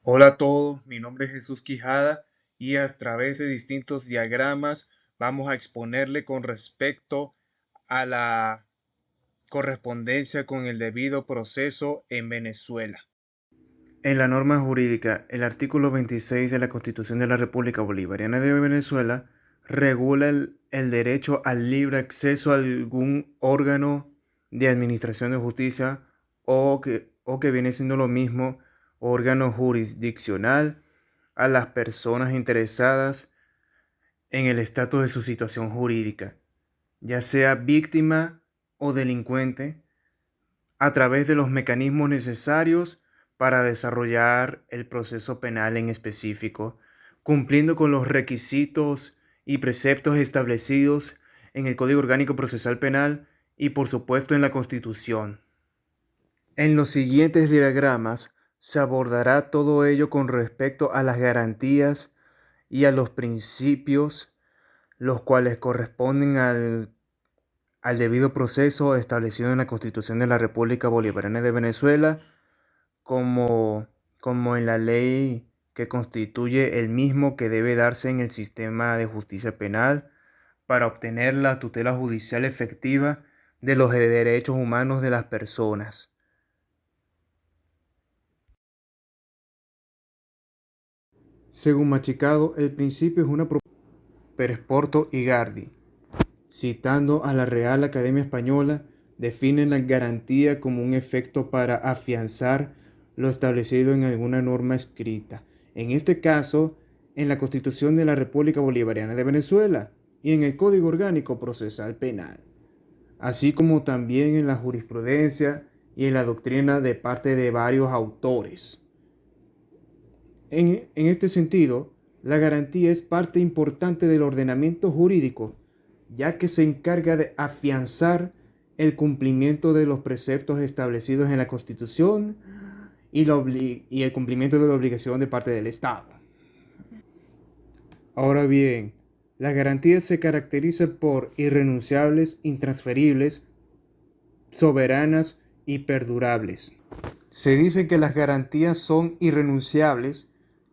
Hola a todos, mi nombre es Jesús Quijada y a través de distintos diagramas vamos a exponerle con respecto a la correspondencia con el debido proceso en Venezuela. En la norma jurídica, el artículo 26 de la Constitución de la República Bolivariana de Venezuela regula el derecho al libre acceso a algún órgano de administración de justicia o que viene siendo lo mismo, órgano jurisdiccional a las personas interesadas en el estatus de su situación jurídica, ya sea víctima o delincuente, a través de los mecanismos necesarios para desarrollar el proceso penal en específico, cumpliendo con los requisitos y preceptos establecidos en el Código Orgánico Procesal Penal y por supuesto en la Constitución. En los siguientes diagramas se abordará todo ello con respecto a las garantías y a los principios, los cuales corresponden al debido proceso establecido en la Constitución de la República Bolivariana de Venezuela, como, como en la ley que constituye el mismo que debe darse en el sistema de justicia penal para obtener la tutela judicial efectiva de los derechos humanos de las personas. Según Machicado, el principio es una propuesta de Peresporto y Gardi. Citando a la Real Academia Española, definen la garantía como un efecto para afianzar lo establecido en alguna norma escrita. En este caso, en la Constitución de la República Bolivariana de Venezuela y en el Código Orgánico Procesal Penal, así como también en la jurisprudencia y en la doctrina de parte de varios autores. En este sentido, la garantía es parte importante del ordenamiento jurídico, ya que se encarga de afianzar el cumplimiento de los preceptos establecidos en la Constitución y el cumplimiento de la obligación de parte del Estado. Ahora bien, las garantías se caracterizan por irrenunciables, intransferibles, soberanas y perdurables. Se dice que las garantías son irrenunciables,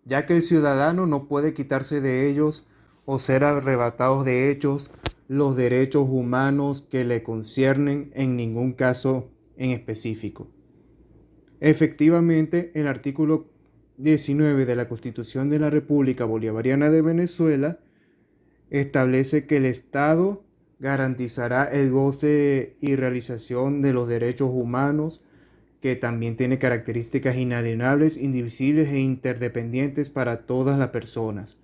ya que el ciudadano no puede quitarse de ellos o ser arrebatados de ellos los derechos humanos que le conciernen en ningún caso en específico. Efectivamente, el artículo 19 de la Constitución de la República Bolivariana de Venezuela establece que el Estado garantizará el goce y realización de los derechos humanos, que también tiene características inalienables, indivisibles e interdependientes para todas las personas,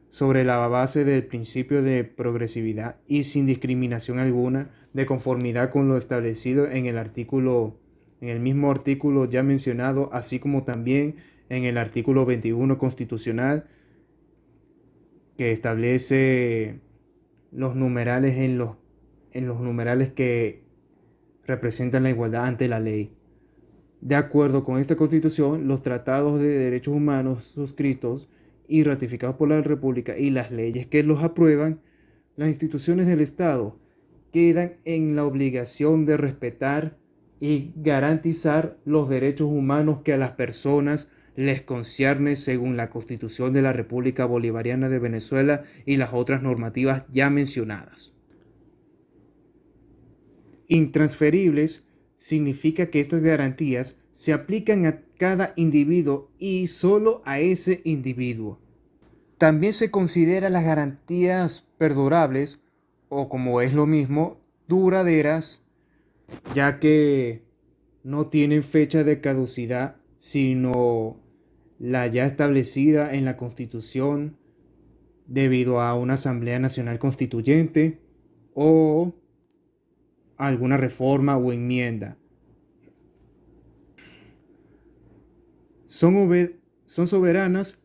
sobre la base del principio de progresividad y sin discriminación alguna, de conformidad con lo establecido en el mismo artículo ya mencionado, así como también en el artículo 21 constitucional, que establece los numerales en los numerales que representan la igualdad ante la ley. De acuerdo con esta Constitución, los tratados de derechos humanos suscritos y ratificados por la República y las leyes que los aprueban, las instituciones del Estado quedan en la obligación de respetar y garantizar los derechos humanos que a las personas les concierne según la Constitución de la República Bolivariana de Venezuela y las otras normativas ya mencionadas. Intransferibles significa que estas garantías se aplican a cada individuo y solo a ese individuo. También se considera las garantías perdurables, o como es lo mismo, duraderas, ya que no tienen fecha de caducidad, sino la ya establecida en la Constitución debido a una Asamblea Nacional Constituyente o alguna reforma o enmienda. Son soberanas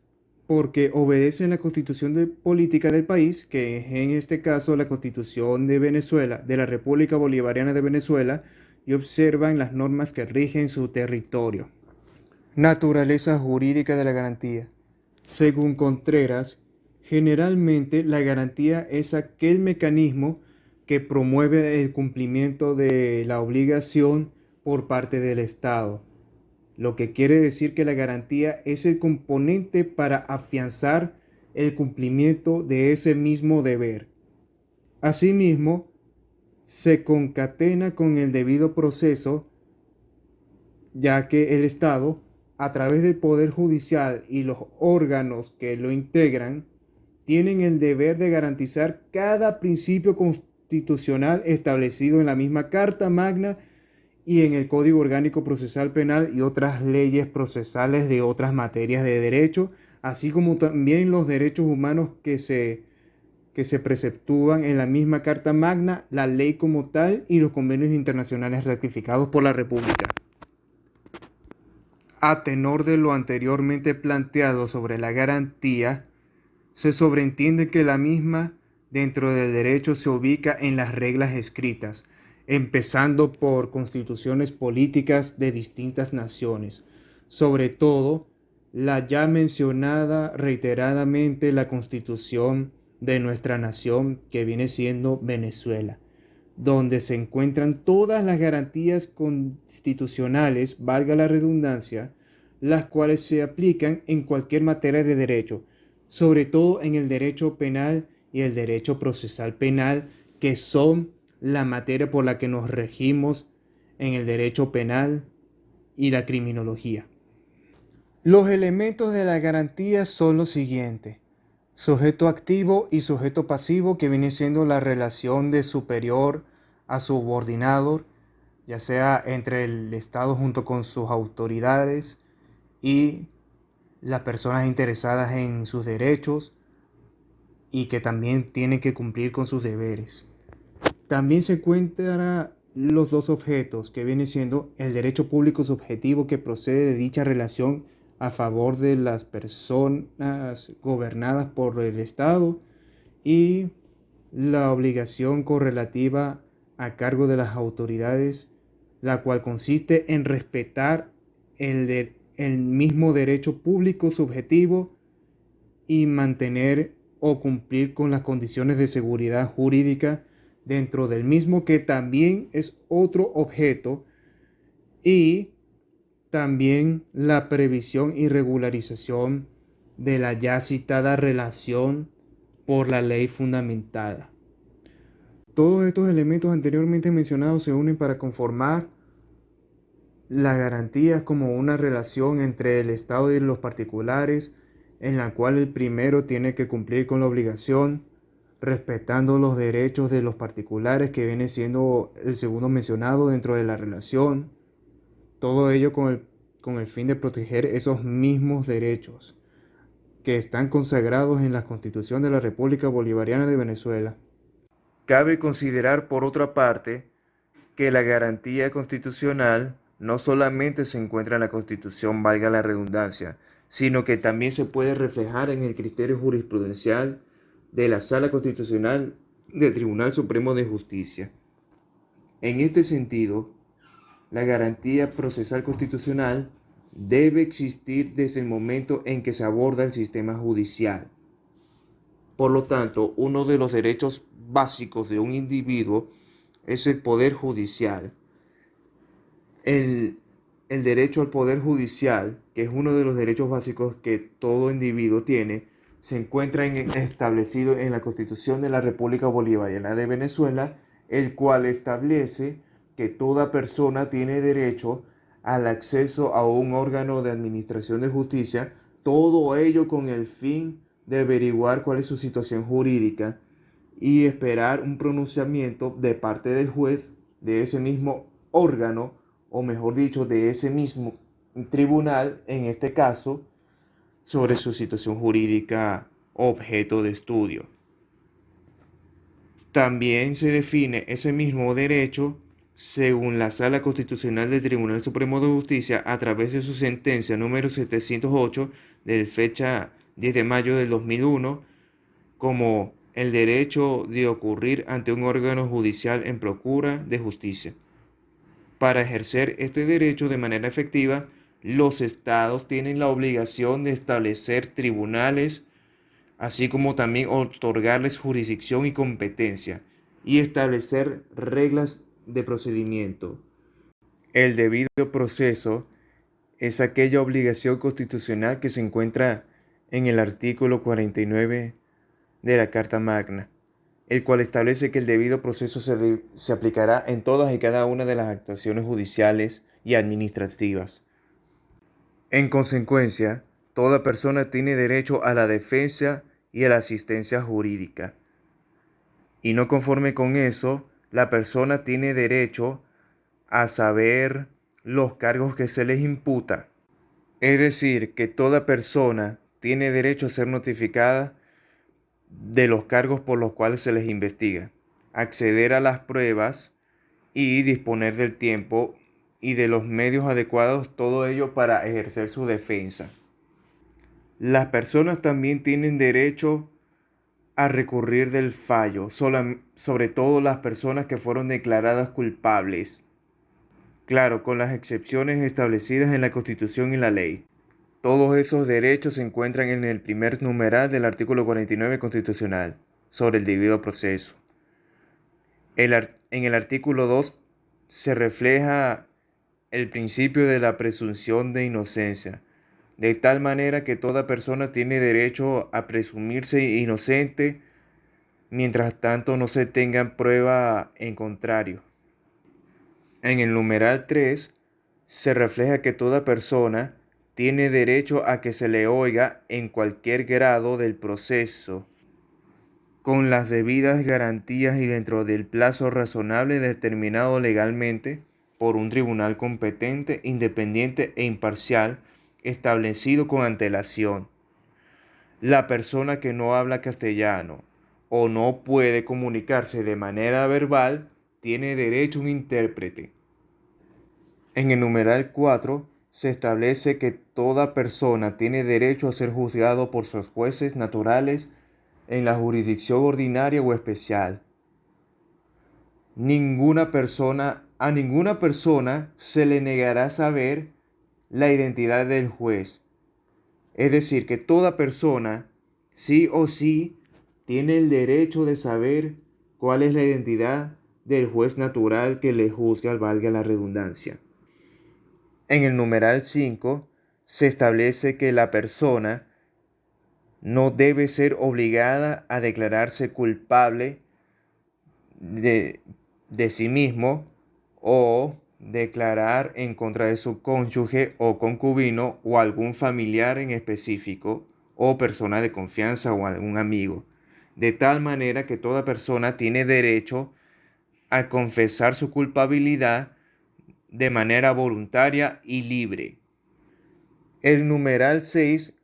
porque obedecen la Constitución política del país, que es en este caso la Constitución de Venezuela, de la República Bolivariana de Venezuela, y observan las normas que rigen su territorio. Naturaleza jurídica de la garantía. Según Contreras, generalmente la garantía es aquel mecanismo que promueve el cumplimiento de la obligación por parte del Estado, lo que quiere decir que la garantía es el componente para afianzar el cumplimiento de ese mismo deber. Asimismo, se concatena con el debido proceso, ya que el Estado, a través del Poder Judicial y los órganos que lo integran, tienen el deber de garantizar cada principio constitucional establecido en la misma Carta Magna y en el Código Orgánico Procesal Penal y otras leyes procesales de otras materias de derecho, así como también los derechos humanos que se preceptúan en la misma Carta Magna, la ley como tal y los convenios internacionales ratificados por la República. A tenor de lo anteriormente planteado sobre la garantía, se sobreentiende que la misma dentro del derecho se ubica en las reglas escritas, empezando por constituciones políticas de distintas naciones, sobre todo la ya mencionada reiteradamente la Constitución de nuestra nación, que viene siendo Venezuela, donde se encuentran todas las garantías constitucionales, valga la redundancia, las cuales se aplican en cualquier materia de derecho, sobre todo en el derecho penal y el derecho procesal penal, que son la materia por la que nos regimos en el derecho penal y la criminología. Los elementos de la garantía son los siguientes: sujeto activo y sujeto pasivo, que viene siendo la relación de superior a subordinado, ya sea entre el Estado junto con sus autoridades y las personas interesadas en sus derechos y que también tienen que cumplir con sus deberes. También se encuentran los dos objetos, que viene siendo el derecho público subjetivo, que procede de dicha relación a favor de las personas gobernadas por el Estado, y la obligación correlativa a cargo de las autoridades, la cual consiste en respetar el mismo derecho público subjetivo y mantener o cumplir con las condiciones de seguridad jurídica dentro del mismo, que también es otro objeto, y también la previsión y regularización de la ya citada relación por la ley fundamentada. Todos estos elementos anteriormente mencionados se unen para conformar la garantía como una relación entre el Estado y los particulares, en la cual el primero tiene que cumplir con la obligación, respetando los derechos de los particulares, que viene siendo el segundo mencionado dentro de la relación. Todo ello con el fin de proteger esos mismos derechos que están consagrados en la Constitución de la República Bolivariana de Venezuela. Cabe considerar, por otra parte, que la garantía constitucional no solamente se encuentra en la Constitución, valga la redundancia, sino que también se puede reflejar en el criterio jurisprudencial de la Sala Constitucional del Tribunal Supremo de Justicia. En este sentido, la garantía procesal constitucional debe existir desde el momento en que se aborda el sistema judicial. Por lo tanto, uno de los derechos básicos de un individuo es el poder judicial. El derecho al poder judicial, que es uno de los derechos básicos que todo individuo tiene, se encuentra establecido en la Constitución de la República Bolivariana de Venezuela, el cual establece que toda persona tiene derecho al acceso a un órgano de administración de justicia, todo ello con el fin de averiguar cuál es su situación jurídica y esperar un pronunciamiento de parte del juez de ese mismo órgano, o mejor dicho, de ese mismo tribunal, en este caso, sobre su situación jurídica objeto de estudio. También se define ese mismo derecho según la Sala Constitucional del Tribunal Supremo de Justicia a través de su sentencia número 708 de fecha 10 de mayo del 2001, como el derecho de ocurrir ante un órgano judicial en procura de justicia. Para ejercer este derecho de manera efectiva, los estados tienen la obligación de establecer tribunales, así como también otorgarles jurisdicción y competencia, y establecer reglas de procedimiento. El debido proceso es aquella obligación constitucional que se encuentra en el artículo 49 de la Carta Magna, el cual establece que el debido proceso se aplicará en todas y cada una de las actuaciones judiciales y administrativas. En consecuencia, toda persona tiene derecho a la defensa y a la asistencia jurídica. Y no conforme con eso, la persona tiene derecho a saber los cargos que se les imputa. Es decir, que toda persona tiene derecho a ser notificada de los cargos por los cuales se les investiga, acceder a las pruebas y disponer del tiempo y de los medios adecuados, todo ello para ejercer su defensa. Las personas también tienen derecho a recurrir del fallo, sobre todo las personas que fueron declaradas culpables. Claro, con las excepciones establecidas en la Constitución y la ley. Todos esos derechos se encuentran en el primer numeral del artículo 49 constitucional, sobre el debido proceso. En el artículo 2 se refleja el principio de la presunción de inocencia, de tal manera que toda persona tiene derecho a presumirse inocente mientras tanto no se tenga prueba en contrario. En el numeral 3 se refleja que toda persona tiene derecho a que se le oiga en cualquier grado del proceso, con las debidas garantías y dentro del plazo razonable determinado legalmente por un tribunal competente, independiente e imparcial, establecido con antelación. La persona que no habla castellano o no puede comunicarse de manera verbal tiene derecho a un intérprete. En el numeral 4 se establece que toda persona tiene derecho a ser juzgado por sus jueces naturales en la jurisdicción ordinaria o especial. A ninguna persona se le negará saber la identidad del juez. Es decir, que toda persona, sí o sí, tiene el derecho de saber cuál es la identidad del juez natural que le juzga, valga la redundancia. En el numeral 5 se establece que la persona no debe ser obligada a declararse culpable de sí mismo o declarar en contra de su cónyuge o concubino o algún familiar en específico o persona de confianza o algún amigo, de tal manera que toda persona tiene derecho a confesar su culpabilidad de manera voluntaria y libre. El numeral 6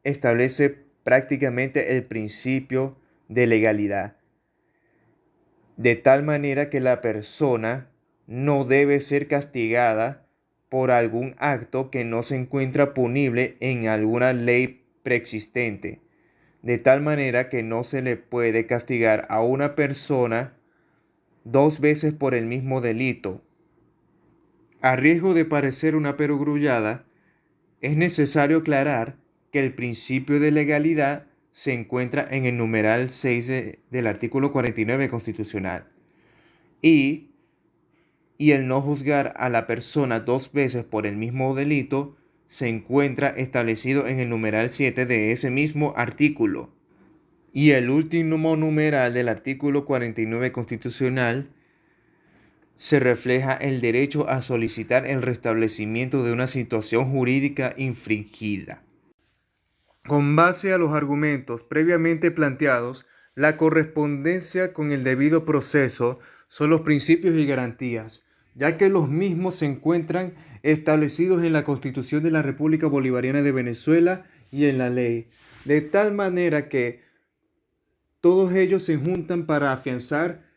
establece prácticamente el principio de legalidad, de tal manera que la persona no debe ser castigada por algún acto que no se encuentra punible en alguna ley preexistente, de tal manera que no se le puede castigar a una persona 2 veces por el mismo delito. A riesgo de parecer una perogrullada, es necesario aclarar que el principio de legalidad se encuentra en el numeral 6 del artículo 49 constitucional y el no juzgar a la persona 2 veces por el mismo delito se encuentra establecido en el numeral 7 de ese mismo artículo. Y el último numeral del artículo 49 constitucional se refleja el derecho a solicitar el restablecimiento de una situación jurídica infringida. Con base a los argumentos previamente planteados, la correspondencia con el debido proceso son los principios y garantías, ya que los mismos se encuentran establecidos en la Constitución de la República Bolivariana de Venezuela y en la ley, de tal manera que todos ellos se juntan para afianzar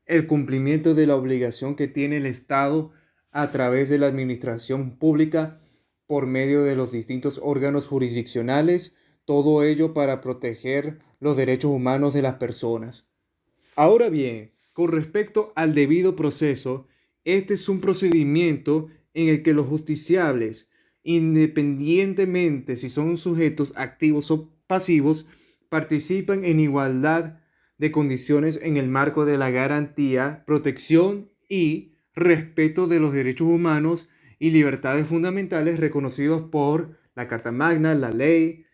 el cumplimiento de la obligación que tiene el Estado a través de la administración pública por medio de los distintos órganos jurisdiccionales, todo ello para proteger los derechos humanos de las personas. Ahora bien, con respecto al debido proceso, este es un procedimiento en el que los justiciables, independientemente si son sujetos activos o pasivos, participan en igualdad de condiciones en el marco de la garantía, protección y respeto de los derechos humanos y libertades fundamentales reconocidos por la Carta Magna, la ley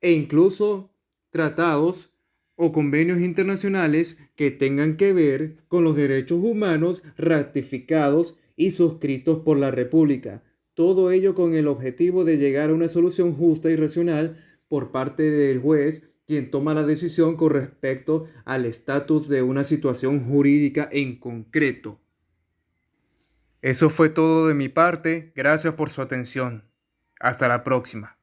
e incluso tratados o convenios internacionales que tengan que ver con los derechos humanos ratificados y suscritos por la República. Todo ello con el objetivo de llegar a una solución justa y racional por parte del juez, quien toma la decisión con respecto al estatus de una situación jurídica en concreto. Eso fue todo de mi parte. Gracias por su atención. Hasta la próxima.